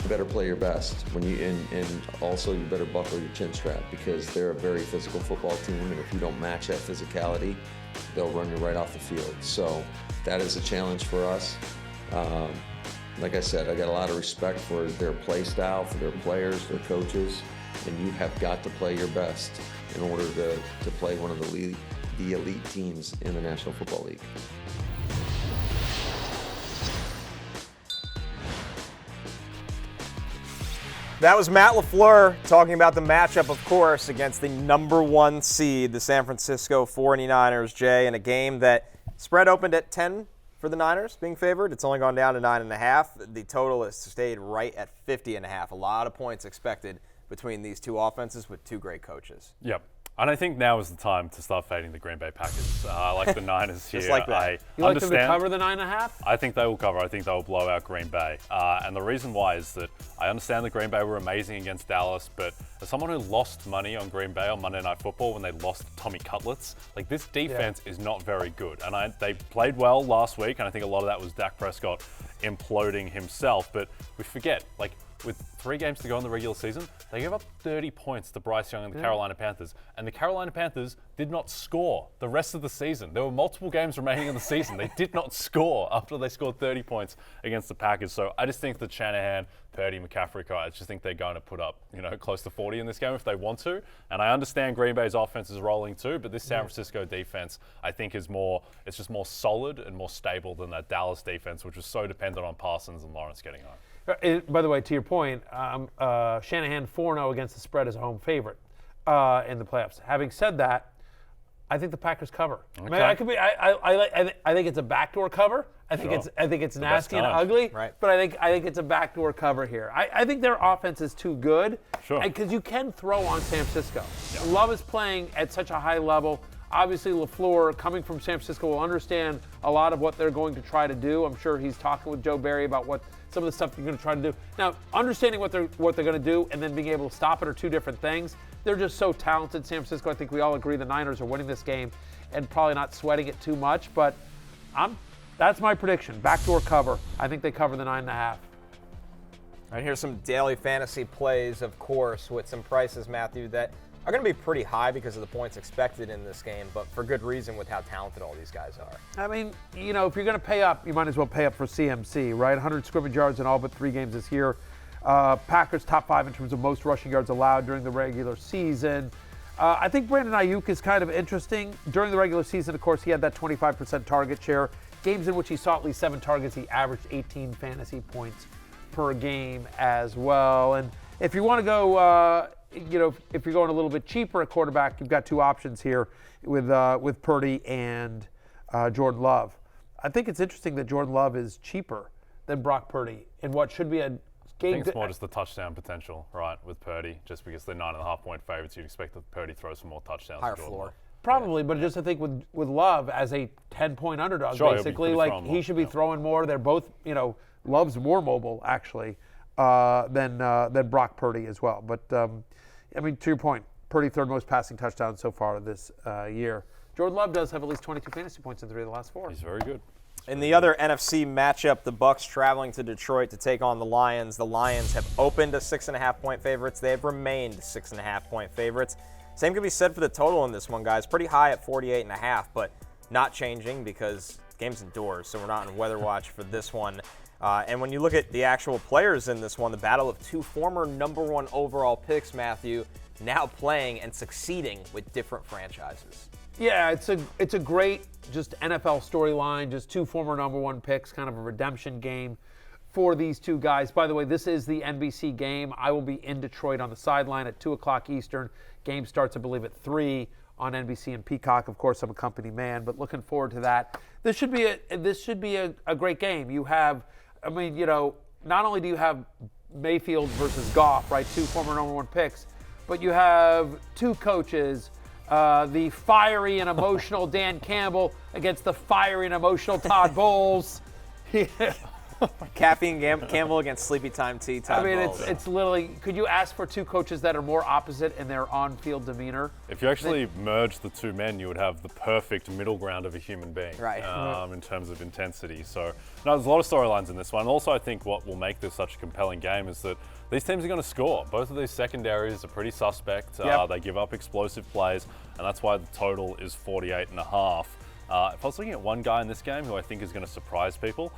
You better play your best and also you better buckle your chin strap, because they're a very physical football team, and if you don't match that physicality, they'll run you right off the field. So that is a challenge for us. Like I said, I got a lot of respect for their play style, for their players, their coaches, and you have got to play your best in order to play one of the elite teams in the National Football League. That was Matt LaFleur talking about the matchup, of course, against the number 1 seed, the San Francisco 49ers, Jay, in a game that spread opened at 10 for the Niners being favored. It's only gone down to 9.5. The total has stayed right at 50.5. A lot of points expected between these two offenses with two great coaches. Yep. And I think now is the time to start fading the Green Bay Packers. I like the Niners here. Just like that. You like them to cover the 9.5? I think they will cover. I think they will blow out Green Bay. And the reason why is that I understand that Green Bay were amazing against Dallas, but as someone who lost money on Green Bay on Monday Night Football when they lost Tommy Cutlets, like this defense is not very good. And they played well last week, and I think a lot of that was Dak Prescott imploding himself. But we forget, like, with 3 games to go in the regular season, they gave up 30 points to Bryce Young and the Carolina Panthers. And the Carolina Panthers did not score the rest of the season. There were multiple games remaining in the season. They did not score after they scored 30 points against the Packers. So I just think that Shanahan, Purdy, McCaffrey, I just think they're going to put up, close to 40 in this game if they want to. And I understand Green Bay's offense is rolling too, but this San Francisco defense, I think, it's just more solid and more stable than that Dallas defense, which was so dependent on Parsons and Lawrence getting home. By the way, to your point, Shanahan 4-0 against the spread as a home favorite in the playoffs. Having said that, I think the Packers cover. Okay. I mean, I think it's a backdoor cover. I think it's nasty and ugly. Right. But I think it's a backdoor cover here. I think their offense is too good. Sure. Because you can throw on San Francisco. Yeah. Love is playing at such a high level. Obviously, LaFleur, coming from San Francisco, will understand a lot of what they're going to try to do. I'm sure he's talking with Joe Barry about what some of the stuff they're going to try to do. Now, understanding what they're going to do and then being able to stop it are two different things. They're just so talented, San Francisco. I think we all agree the Niners are winning this game and probably not sweating it too much. But that's my prediction. Backdoor cover. I think they cover the 9.5. All right, here's some daily fantasy plays, of course, with some prices, Matthew, that are going to be pretty high because of the points expected in this game, but for good reason with how talented all these guys are. I mean, if you're going to pay up, you might as well pay up for CMC, right? 100 scrimmage yards in all but 3 games this year. Packers top 5 in terms of most rushing yards allowed during the regular season. I think Brandon Ayuk is kind of interesting. During the regular season, of course, he had that 25% target share. Games in which he saw at least 7 targets, he averaged 18 fantasy points per game as well. And if you want to go, if you're going a little bit cheaper at quarterback, you've got 2 options here with Purdy and Jordan Love. I think it's interesting that Jordan Love is cheaper than Brock Purdy in what should be a game. I think it's more just the touchdown potential, right, with Purdy. Just because they're 9.5-point favorites, you'd expect that Purdy throws some more touchdowns. Higher floor. Probably, but just I think with Love as a 10-point underdog, basically, like he should be throwing more. They're both, Love's more mobile actually than Brock Purdy as well. But I mean, to your point, Purdy 3rd most passing touchdowns so far this year. Jordan Love does have at least 22 fantasy points in 3 of the last 4. He's very good. In the other NFC matchup, the Bucs traveling to Detroit to take on the Lions. The Lions have opened as 6.5-point favorites. They have remained 6.5-point favorites. Same can be said for the total in this one, guys. Pretty high at 48.5, but not changing because game's indoors, so we're not in weather watch for this one. And when you look at the actual players in this one, the battle of 2 former number 1 overall picks, Matthew, now playing and succeeding with different franchises. Yeah, it's a great just NFL storyline, just 2 former number 1 picks, kind of a redemption game for these 2 guys. By the way, this is the NBC game. I will be in Detroit on the sideline at 2 o'clock Eastern. Game starts, I believe, at 3 on NBC and Peacock. Of course, I'm a company man, but looking forward to that. This should be a great game. You have, I mean, not only do you have Mayfield versus Goff, right, 2 former number 1 picks, but you have 2 coaches, the fiery and emotional Dan Campbell against the fiery and emotional Todd Bowles. Caffeine Campbell against Sleepy Time Tea. Todd Bowles. It's literally, could you ask for 2 coaches that are more opposite in their on-field demeanor? If you actually merge the 2 men, you would have the perfect middle ground of a human being, right? In terms of intensity. So, no, there's a lot of storylines in this one. Also, I think what will make this such a compelling game is that these teams are going to score. Both of these secondaries are pretty suspect. They give up explosive plays, and that's why the total is 48.5. If I was looking at one guy in this game who I think is going to surprise people,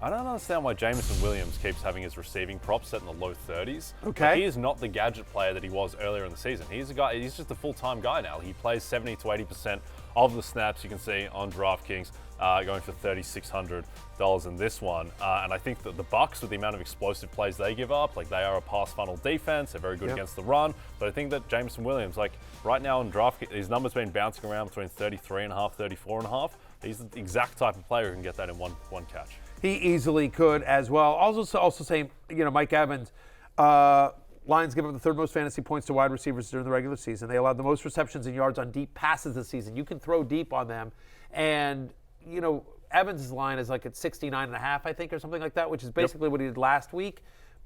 I don't understand why Jameson Williams keeps having his receiving props set in the low 30s. Okay. Like, he is not the gadget player that he was earlier in the season. He's just a full-time guy now. He plays 70 to 80% of the snaps you can see on DraftKings. going for $3,600 in this one. And I think that the Bucs, with the amount of explosive plays they give up, like they are a pass funnel defense, they're very good against the run. But I think that Jameson Williams, like right now in draft, his number's been bouncing around between 33.5, 34.5. He's the exact type of player who can get that in one catch. He easily could as well. Also saying, Mike Evans, Lions give up the third most fantasy points to wide receivers during the regular season. They allowed the most receptions and yards on deep passes this season. You can throw deep on them. And, Evans' line is like at 69.5, I think, or something like that, which is basically what he did last week,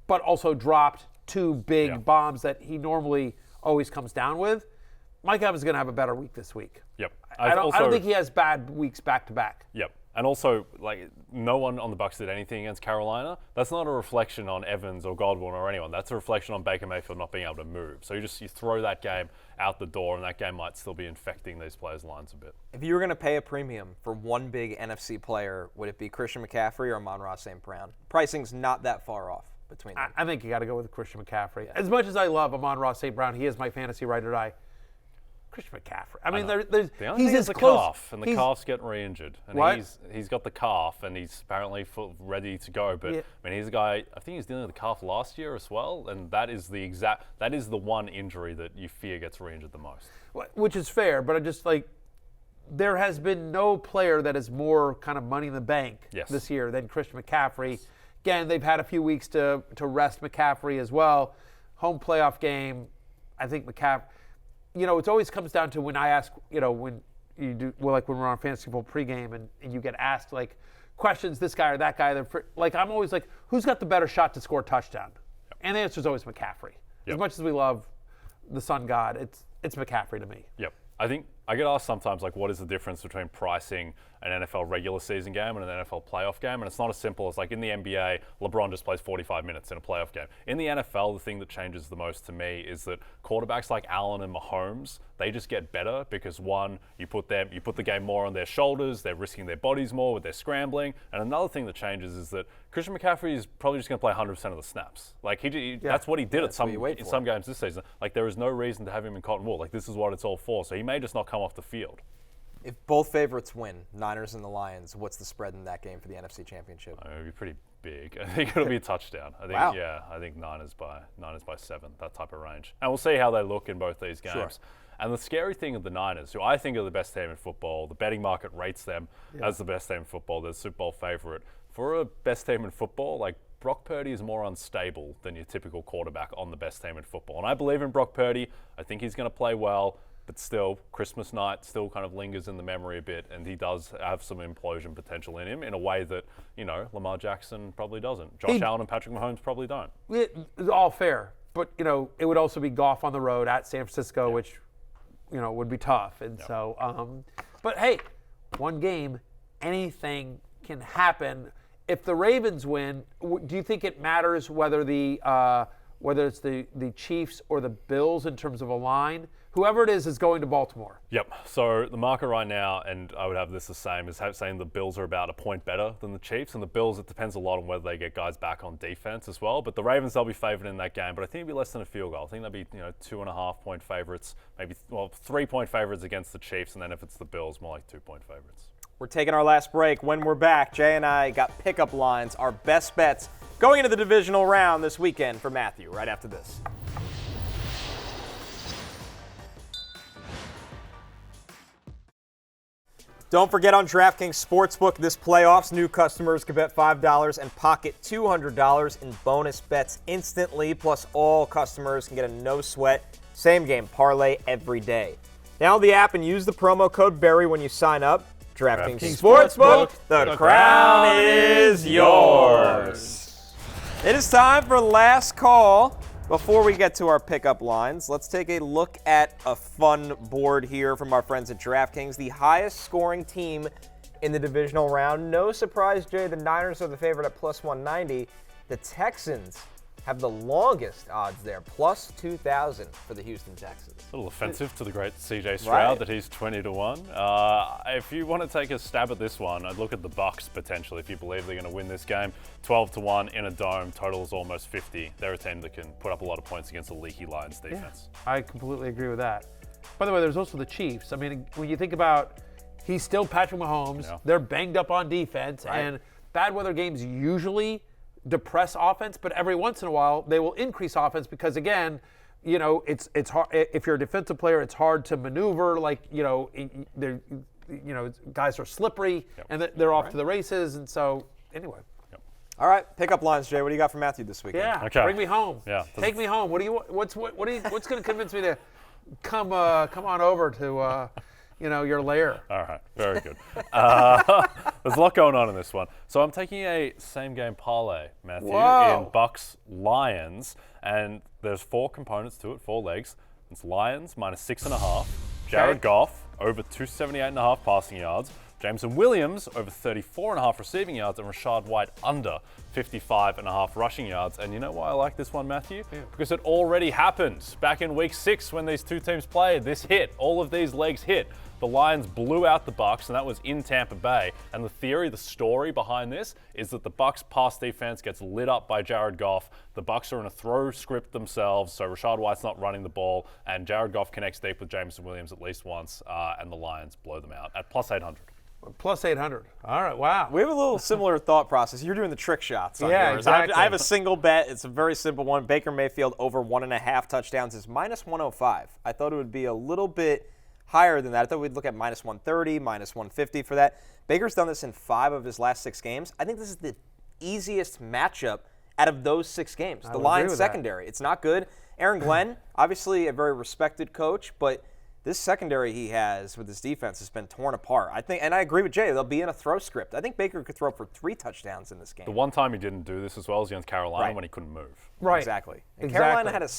but also dropped 2 big bombs that he normally always comes down with. Mike Evans is going to have a better week this week. Yep. I don't think he has bad weeks back to back. Yep. And also, like, no one on the Bucs did anything against Carolina. That's not a reflection on Evans or Godwin or anyone. That's a reflection on Baker Mayfield not being able to move. So you throw that game out the door, and that game might still be infecting these players' lines a bit. If you were going to pay a premium for one big NFC player, would it be Christian McCaffrey or Amon-Ra St. Brown? Pricing's not that far off between them. I think you got to go with Christian McCaffrey. As much as I love Amon-Ra St. Brown, he is my fantasy ride or die. Christian McCaffrey. I mean, he's as the close. Calf, and the calf's getting re-injured. And what? He's got the calf, and he's apparently ready to go. But I mean, he's a guy. I think he was dealing with the calf last year as well, and that is the one injury that you fear gets re-injured the most. Which is fair, but I just there has been no player that is more kind of money in the bank this year than Christian McCaffrey. Again, they've had a few weeks to rest McCaffrey as well. Home playoff game, I think McCaffrey. It always comes down to when I ask, when you do, when we're on fantasy football pregame and you get asked questions, this guy or that guy. I'm always like, who's got the better shot to score a touchdown? Yep. And the answer is always McCaffrey. Yep. As much as we love the Sun God, it's McCaffrey to me. Yep. I think I get asked sometimes, what is the difference between pricing an NFL regular season game and an NFL playoff game? And it's not as simple as in the NBA, LeBron just plays 45 minutes in a playoff game. In the NFL, the thing that changes the most to me is that quarterbacks like Allen and Mahomes, they just get better because one, you put the game more on their shoulders, they're risking their bodies more with their scrambling. And another thing that changes is that Christian McCaffrey is probably just going to play 100% of the snaps. That's what he did in some games this season. There is no reason to have him in cotton wool. This is what it's all for. So he may just not come off the field. If both favorites win, Niners and the Lions, what's the spread in that game for the NFC Championship? It would be pretty big. I think it'll be a touchdown. I think Niners by 7, that type of range. And we'll see how they look in both these games. Sure. And the scary thing of the Niners, who I think are the best team in football, the betting market rates them as the best team in football, they're the Super Bowl favorite. For a best team in football, Brock Purdy is more unstable than your typical quarterback on the best team in football. And I believe in Brock Purdy. I think he's going to play well. But still, Christmas night still kind of lingers in the memory a bit, and he does have some implosion potential in him in a way that, Lamar Jackson probably doesn't. Josh Allen and Patrick Mahomes probably don't. It's all fair. But, it would also be Goff on the road at San Francisco, which, would be tough. And so, but hey, one game, anything can happen. If the Ravens win, do you think it matters whether it's the Chiefs or the Bills in terms of a line? Whoever it is going to Baltimore. Yep. So the market right now, and I would have this the same, is saying the Bills are about a point better than the Chiefs. And the Bills, it depends a lot on whether they get guys back on defense as well. But the Ravens, they'll be favored in that game. But I think it'll be less than a field goal. I think they'll be 2.5 point favorites, maybe 3 point favorites against the Chiefs. And then if it's the Bills, more like 2 point favorites. We're taking our last break. When we're back, Jay and I got pickup lines, our best bets going into the divisional round this weekend for Matthew right after this. Don't forget on DraftKings Sportsbook this playoffs, new customers can bet $5 and pocket $200 in bonus bets instantly. Plus, all customers can get a no-sweat same-game parlay every day. Download the app and use the promo code Barry when you sign up. DraftKings Sportsbook, the crown is yours. It is time for last call. Before we get to our pickup lines, let's take a look at a fun board here from our friends at DraftKings. The highest scoring team in the divisional round. No surprise, Jay, the Niners are the favorite at plus 190. The Texans have the longest odds there, plus 2,000 for the Houston Texans. A little offensive to the great CJ Stroud that he's 20-1. If you want to take a stab at this one, I'd look at the Bucs potentially if you believe they're going to win this game. 12-1 in a dome, total is almost 50. They're a team that can put up a lot of points against a leaky Lions defense. Yeah, I completely agree with that. By the way, there's also the Chiefs. I mean, when you think about He's still Patrick Mahomes. Yeah. They're banged up on defense, Right. and bad weather games usually depress offense, but every once in a while they will increase offense because, again, it's hard. If you're a defensive player, it's hard to maneuver. Like, guys are slippery, and they're off to the races, and so anyway. All right, pickup lines, Jay. What do you got for Matthew this weekend? Yeah, Okay. bring me home. Yeah. Take me home. What's going to convince me to come on over to your lair? All right, very good. There's a lot going on in this one. So I'm taking a same-game parlay, Matthew, Whoa. in Bucs-Lions, and there's 4 components to it, 4 legs. It's Lions minus 6.5, Jared Goff over 278.5 passing yards, Jameson Williams over 34.5 receiving yards, and Rashad White under 55.5 rushing yards. And you know why I like this one, Matthew? Yeah. Because it already happened back in week 6 when these two teams played. This hit. All of these legs hit. The Lions blew out the Bucs, and that was in Tampa Bay. And the story behind this is that the Bucs pass defense gets lit up by Jared Goff. The Bucs are in a throw script themselves, so Rashad White's not running the ball, and Jared Goff connects deep with Jameson Williams at least once, and the Lions blow them out at plus 800. Plus 800. All right, wow. We have a little similar thought process. You're doing the trick shots on yours. Exactly. I have a single bet. It's a very simple one. Baker Mayfield over 1.5 touchdowns is minus 105. I thought it would be a little bit higher than that. I thought we'd look at minus 130, minus 150 for that. Baker's done this in 5 of his last 6 games. I think this is the easiest matchup out of those 6 games. The Lions secondary. It's not good. Aaron Glenn, obviously a very respected coach, but this secondary he has with his defense has been torn apart. I think, and I agree with Jay, they'll be in a throw script. I think Baker could throw for 3 touchdowns in this game. The one time he didn't do this as well was against Carolina when he couldn't move. Right. Exactly. And Carolina had a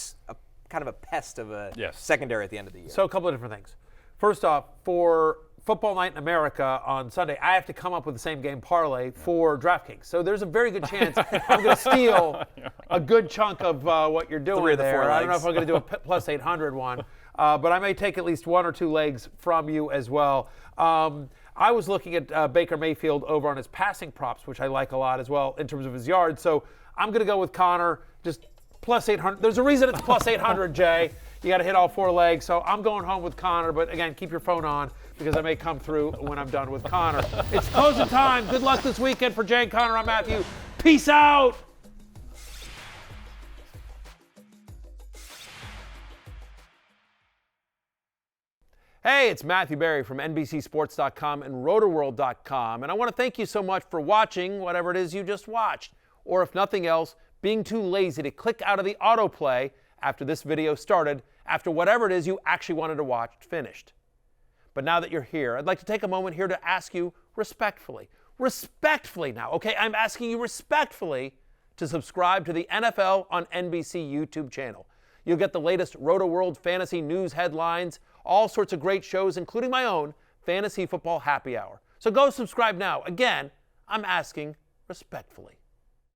kind of a pest of a secondary at the end of the year. So a couple of different things. First off, for Football Night in America on Sunday, I have to come up with the same game parlay for DraftKings. So there's a very good chance I'm going to steal a good chunk of what you're doing 3 of the 4 there. legs. I don't know if I'm going to do a plus 800 one, but I may take at least 1 or 2 legs from you as well. I was looking at Baker Mayfield over on his passing props, which I like a lot as well in terms of his yards. So I'm going to go with Connor, just plus 800. There's a reason it's plus 800, Jay. You got to hit all 4 legs. So I'm going home with Connor. But, again, keep your phone on because I may come through when I'm done with Connor. It's closing time. Good luck this weekend for Jay and Connor. I'm Matthew. Peace out. Hey, it's Matthew Berry from NBCSports.com and Rotoworld.com. And I want to thank you so much for watching whatever it is you just watched. Or if nothing else, being too lazy to click out of the autoplay after this video started, after whatever it is you actually wanted to watch finished. But now that you're here, I'd like to take a moment here to ask you respectfully now, okay? I'm asking you respectfully to subscribe to the NFL on NBC YouTube channel. You'll get the latest Rotoworld fantasy news headlines, all sorts of great shows, including my own Fantasy Football Happy Hour. So go subscribe now. Again, I'm asking respectfully.